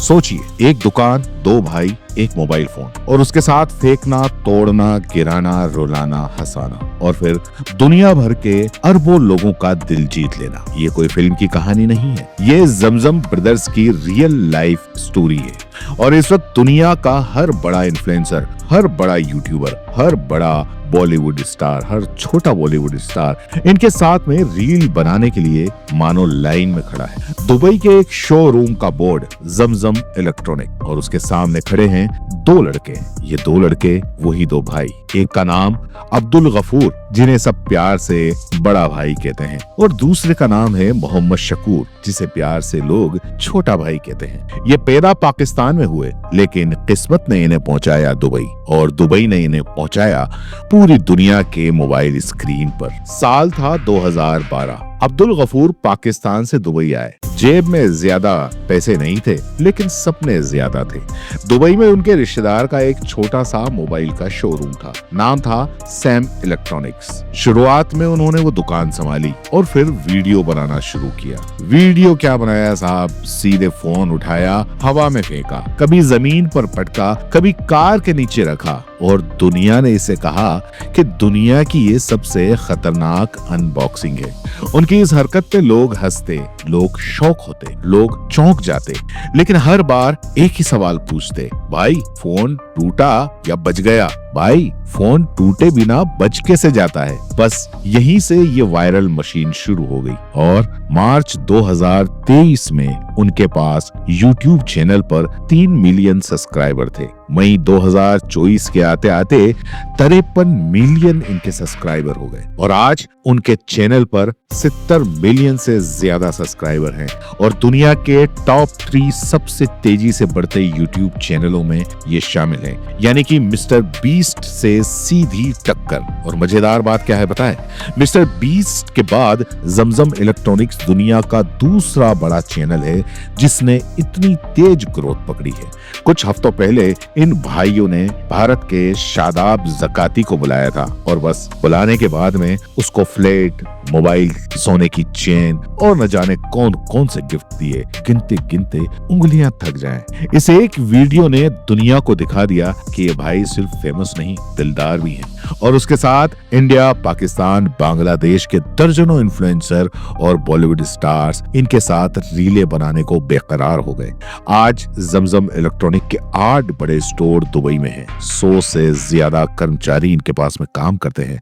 सोचिए, एक दुकान, दो भाई, एक मोबाइल फोन, और उसके साथ फेंकना, तोड़ना, गिराना, रुलाना, हंसाना, और फिर दुनिया भर के अरबों लोगों का दिल जीत लेना। ये कोई फिल्म की कहानी नहीं है, ये जमजम ब्रदर्स की रियल लाइफ स्टोरी है। और इस वक्त दुनिया का हर बड़ा इन्फ्लुएंसर, हर बड़ा यूट्यूबर, हर बड़ा बॉलीवुड स्टार, हर छोटा बॉलीवुड स्टार इनके साथ में रील बनाने के लिए मानो लाइन में खड़ा है। दुबई के एक शोरूम का बोर्ड जमजम इलेक्ट्रॉनिक, और उसके सामने खड़े हैं दो लड़के। ये दो लड़के वही दो भाई। एक का नाम अब्दुल गफूर, जिन्हें सब प्यार से बड़ा भाई कहते हैं, और दूसरे का नाम है मोहम्मद शकूर, जिसे प्यार से लोग छोटा भाई कहते हैं। ये पैदा पाकिस्तान में हुए, लेकिन किस्मत ने इन्हें पहुंचाया दुबई, और दुबई ने इन्हें पहुंचाया पूरी दुनिया के मोबाइल स्क्रीन पर। साल था 2012। अब्दुल गफूर पाकिस्तान से दुबई आए। जेब में ज्यादा पैसे नहीं थे, लेकिन सपने ज्यादा थे। दुबई में उनके रिश्तेदार का एक छोटा सा मोबाइल का शोरूम था, नाम था सैम इलेक्ट्रॉनिक्स। शुरुआत में उन्होंने वो दुकान संभाली और फिर वीडियो बनाना शुरू किया। वीडियो क्या बनाया साहब, सीधे फोन उठाया, हवा में फेंका, कभी जमीन पर पटका, कभी कार के नीचे रखा, और दुनिया ने इसे कहा कि दुनिया की ये सबसे खतरनाक अनबॉक्सिंग है। उनकी इस हरकत पे लोग हंसते, लोग शौक होते, लोग चौंक जाते, लेकिन हर बार एक ही सवाल पूछते, भाई फोन टूटा या बच गया? भाई फोन टूटे बिना बच कैसे जाता है? बस यहीं से ये वायरल मशीन शुरू हो गई, और मार्च 2023 में उनके पास YouTube चैनल पर 3 मिलियन सब्सक्राइबर थे। मई 2024 के आते आते 53 मिलियन इनके सब्सक्राइबर हो गए, और आज उनके चैनल पर 70 मिलियन से ज्यादा सब्सक्राइबर हैं, और दुनिया के टॉप 3 सबसे तेजी से बढ़ते YouTube चैनलों में ये शामिल हैं, यानी कि मिस्टर बीस्ट से सीधी टक्कर। और मजेदार बात क्या है बताएं, मिस्टर बीस्ट के बाद जमजम इलेक्ट्रॉनिक्स दुनिया का दूसरा बड़ा चैनल है जिसने इतनी तेज ग्रोथ पकड़ी है। कुछ हफ्तों पहले इन भाइयों ने भारत के शादाब ज़काती को बुलाया था, और बस बुलाने के बाद में उसको फ्लैट, मोबाइल, सोने की चेन और न जाने कौन कौन से गिफ्ट दिए। गिनते गिनते उंगलियां थक जाएं। इस एक वीडियो ने दुनिया को दिखा दिया कि ये भाई सिर्फ फेमस नहीं, दिलदार भी हैं। और उसके साथ इंडिया, पाकिस्तान, बांग्लादेश के दर्जनों इन्फ्लुएंसर और बॉलीवुड स्टार्स इनके साथ रीलें बनाने को बेकरार हो गए। आज जमजम इलेक्ट्रॉनिक के 8 बड़े स्टोर दुबई में हैं। 100 से ज्यादा कर्मचारी इनके पास में काम करते हैं।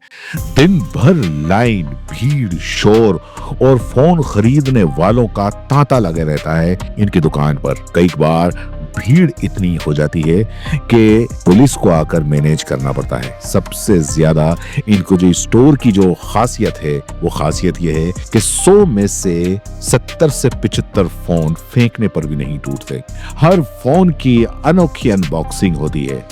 दिन भर लाइन, भीड़, शोर और फोन खरीदने वालों का तांता लगे रहता है इनकी दुकान पर। कई बार भीड़ इतनी हो जाती है कि पुलिस को आकर मैनेज करना पड़ता है। सबसे ज्यादा इनको जो स्टोर की जो खासियत है, वो खासियत ये है कि 100 में से 70 से 75 फोन फेंकने पर भी नहीं टूटते। हर फोन की अनोखी अनबॉक्सिंग होती है।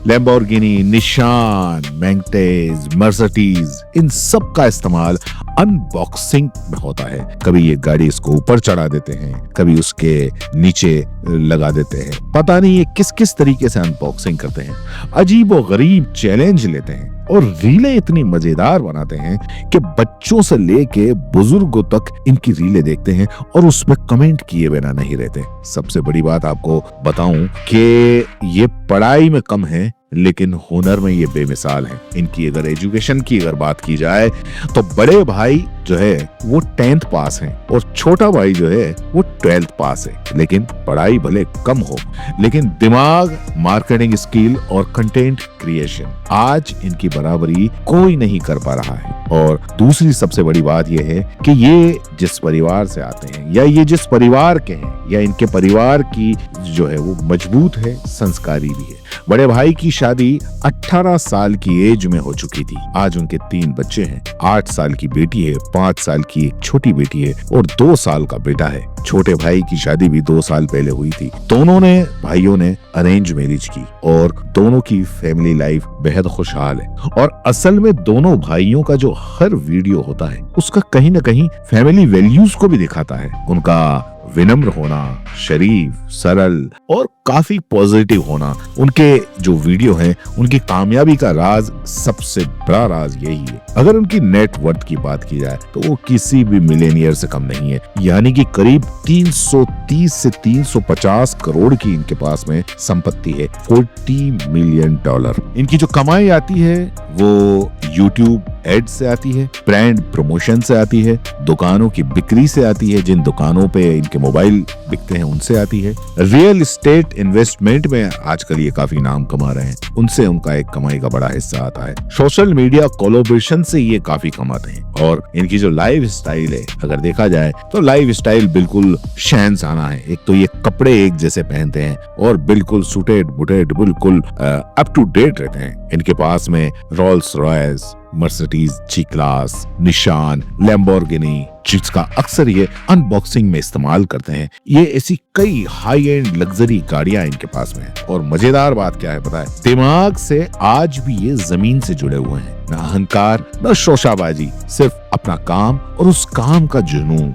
लैम्बोर्गिनी, निशान, मैंगटेज, मर्सिडीज, इन सब का इस्तेमाल अनबॉक्सिंग में होता है। कभी ये गाड़ी इसको ऊपर चढ़ा देते हैं, कभी उसके नीचे लगा देते हैं। पता नहीं ये किस किस तरीके से अनबॉक्सिंग करते हैं। अजीब और गरीब चैलेंज लेते हैं, और रीलें इतनी मजेदार बनाते हैं कि बच्चों से लेके बुजुर्गों तक इनकी रीलें देखते हैं और उसमें कमेंट किए बिना नहीं रहते। सबसे बड़ी बात आपको बताऊं कि ये पढ़ाई में कम है, लेकिन हुनर में ये बेमिसाल हैं। इनकी अगर एजुकेशन की अगर बात की जाए तो बड़े भाई जो है वो 10th पास हैं, और छोटा भाई जो है वो 12th पास है। लेकिन पढ़ाई भले कम हो, लेकिन दिमाग, मार्केटिंग स्किल और कंटेंट क्रिएशन, आज इनकी बराबरी कोई नहीं कर पा रहा है। और दूसरी सबसे बड़ी बात यह है कि ये जिस परिवार से आते हैं, या ये जिस परिवार के हैं, या इनके परिवार की जो है वो मजबूत है, संस्कारी भी है। बड़े भाई की शादी 18 साल की एज में हो चुकी थी। आज उनके 3 बच्चे हैं। 8 साल की बेटी है, 5 साल की एक छोटी बेटी है, और 2 साल का बेटा है। छोटे भाई की शादी भी 2 साल पहले हुई थी। दोनों ने भाइयों ने अरेंज मैरिज की, और दोनों की फैमिली लाइफ बेहद खुशहाल है। और असल में दोनों भाइयों का जो हर वीडियो होता है उसका कहीं ना कहीं फैमिली वैल्यूज को भी दिखाता है। उनका विनम्र होना, शरीफ, सरल और काफी पॉजिटिव होना उनके जो वीडियो हैं उनकी कामयाबी का राज, सबसे बड़ा राज यही है। अगर उनकी नेट वर्थ की बात की जाए तो वो किसी भी मिलेनियर से कम नहीं है, यानी कि करीब 330 से 350 करोड़ की इनके पास में संपत्ति है। $40 मिलियन। इनकी जो कमाई आती है वो यूट्यूब एड से आती है, ब्रांड प्रमोशन से आती है, दुकानों की बिक्री से आती है, जिन दुकानों पे इनके मोबाइल बिकते हैं उनसे आती है, रियल एस्टेट इन्वेस्टमेंट में आजकल ये काफी नाम कमा रहे हैं, उनसे उनका एक कमाई का बड़ा हिस्सा आता है। सोशल मीडिया कोलैबोरेशन से ये काफी कमाते हैं। और इनकी जो लाइफ स्टाइल है अगर देखा जाए तो लाइफ स्टाइल बिल्कुल शहनशाना है। एक तो ये कपड़े एक जैसे पहनते हैं और बिल्कुल सुटेड बुटेड, बिल्कुल अप टू डेट रहते हैं। इनके पास में रोल्स रॉयस, मर्सिडीज जी क्लास, निशान, लैम्बोर्गिनी, जिसका अक्सर ये अनबॉक्सिंग में इस्तेमाल करते हैं। ये ऐसी कई हाई एंड लग्जरी गाड़ियां इनके पास में हैं। और मजेदार बात क्या है पता है, दिमाग से आज भी ये जमीन से जुड़े हुए हैं। न अहंकार, न शोशाबाजी, सिर्फ अपना काम और उस काम का जुनून।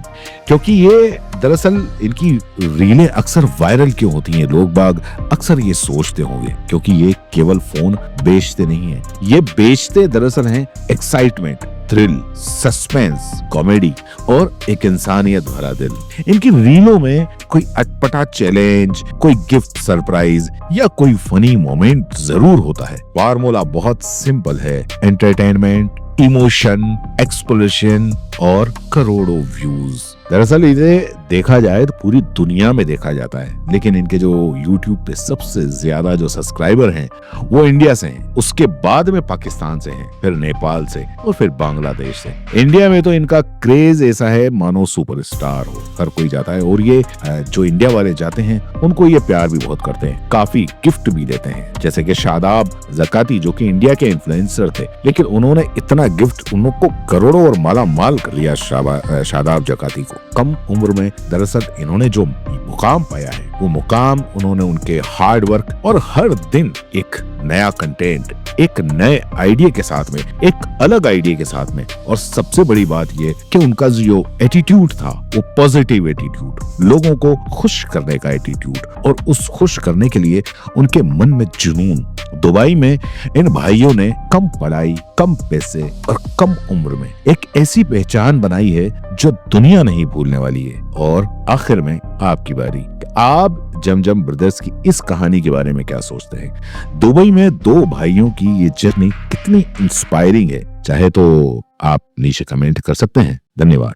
क्योंकि ये दरअसल इनकी रीलें अक्सर वायरल क्यों होती हैं, लोग बाग अक्सर ये सोचते होंगे, क्योंकि ये केवल फोन बेचते नहीं है, ये बेचते दरअसल हैं एक्साइटमेंट, थ्रिल, सस्पेंस, कॉमेडी और एक इंसानियत भरा दिल। इनकी रीलों में कोई अटपटा चैलेंज, कोई गिफ्ट सरप्राइज या कोई फनी मोमेंट जरूर होता है। फार्मूला बहुत सिंपल है, एंटरटेनमेंट, इमोशन, एक्सप्लोरेशन और करोड़ों व्यूज। दरअसल इसे देखा जाए तो पूरी दुनिया में देखा जाता है, लेकिन इनके जो YouTube पे सबसे ज्यादा जो सब्सक्राइबर हैं वो इंडिया से हैं, उसके बाद में पाकिस्तान से हैं, फिर नेपाल से और फिर बांग्लादेश से। इंडिया में तो इनका क्रेज ऐसा है मानो सुपरस्टार हो, हर कोई जाता है। और ये जो इंडिया वाले जाते हैं उनको ये प्यार भी बहुत करते हैं, काफी गिफ्ट भी देते हैं। जैसे कि शादाब ज़काती जो कि इंडिया के इन्फ्लुएंसर थे, लेकिन उन्होंने इतना गिफ्ट उनको करोड़ों और माला माल कर लिया शादाब ज़काती को कम उम्र में। दरअसल इन्होंने जो मुकाम पाया है वो मुकाम उन्होंने उनके हार्ड वर्क और हर दिन एक नया कंटेंट, एक नए आइडिया के साथ में, एक अलग आइडिया के साथ में, और सबसे बड़ी बात ये कि उनका जो एटीट्यूड था वो पॉजिटिव एटीट्यूड, लोगों को खुश करने का एटीट्यूड, और उस खुश करने के लिए उनके मन में जुनून। दुबई में इन भाइयों ने कम पढ़ाई, कम पैसे और कम उम्र में एक ऐसी पहचान बनाई है जो दुनिया नहीं भूलने वाली है। और आखिर में आपकी बारी, आप जमजम ब्रदर्स की इस कहानी के बारे में क्या सोचते हैं? दुबई में दो भाइयों की ये जर्नी कितनी इंस्पायरिंग है, चाहे तो आप नीचे कमेंट कर सकते हैं। धन्यवाद।